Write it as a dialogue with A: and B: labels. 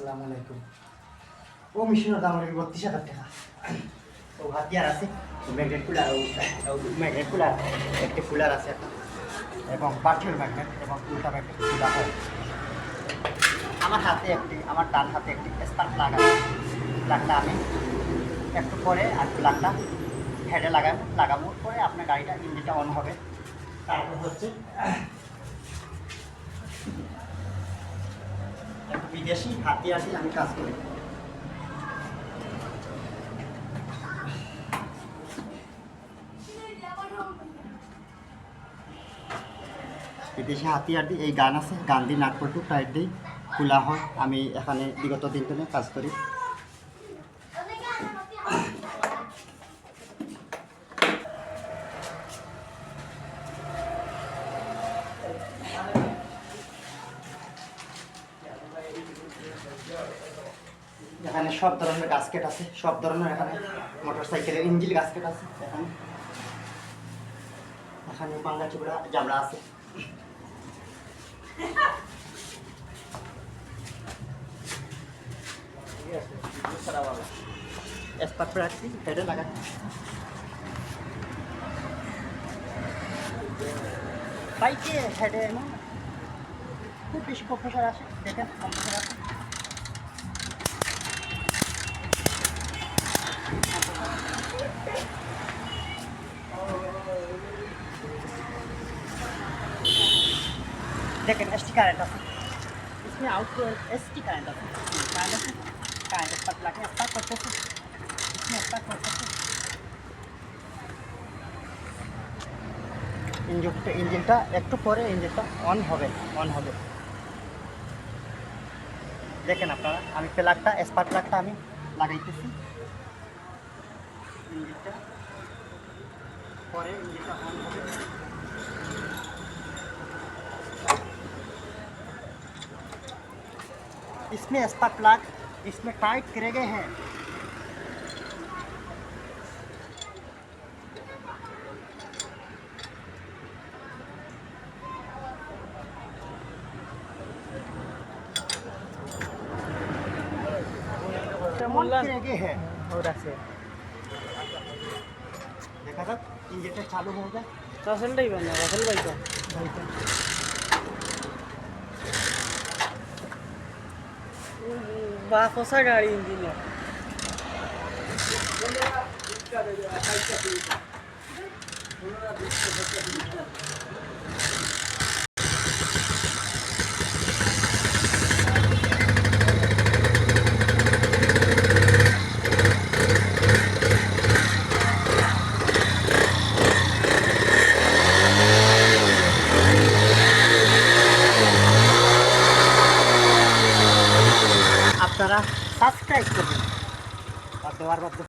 A: আসসালামু আলাইকুম। ও মেশিনের দাম হলো ৩২,০০০ টাকা। ও হাতিয়ার আছে, ম্যাগনেট কুলার, ম্যাগনেট কুলার, একটি কুলার আছে এবং পার্সেল ম্যাগনেট এবং উল্টা ম্যাগনেট কুলার হয়। আমার হাতে একটি, আমার ডান হাতে একটি স্পার্ক প্লাগ আছে। প্লাগটা আমি একটু পরে আর প্লাগটা হেডে লাগানোর পরে আপনার গাড়িটা ইঞ্জিনটা অন হবে। তারপর হচ্ছে বিদেশি হাতিয়ার দিয়ে আমি কাজ করি। বিদেশি হাতিয়ার দিয়ে এই গান আছে, গান দিয়ে নাটপটু টাইট দিয়ে খোলা হয়। আমি এখানে বিগত দিন ধরে কাজ করি। এখানে সব ধরনের গাস্কেট আছে, সব ধরনের এখানে মোটরসাইকেলের ইঞ্জিন গাস্কেট আছে। এখানে এখানে বাংলা চিবড়া জাবড়া আছে। স্পার্ক রাখছি হেডে লাগাচ্ছি। বাইকে হেডে এমন খুব বেশি কম্প্রেসার আসে, দেখেন কম্প্রেসার আছে। देखें एसटी करंट है, इसमें आउटडोर एसटी करंट है, करंट पर लगे स्पार्क करते हैं, इसमें स्पार्क करते हैं। इंजिनটা একটু পরে इंजिनটা অন হবে। দেখেন আপনারা, আমি প্লাগটা স্পার্ক প্লাগটা আমি লাগাইতেছি। इंजिनটা পরে इंजिनটা অন হবে। इसमें स्पार्क प्लग इसमें टाइट करे गए हैं। करे गए हैं और ऐसे देखा था इंजन चालू हो गया।
B: রাসেলটাই বানা রাসেল ভাইটা বা কষা গাড়ি ইঞ্জিনিয়ার
A: আপনারা সাবস্ক্রাইব করবেন আর দেওয়ার মধ্যে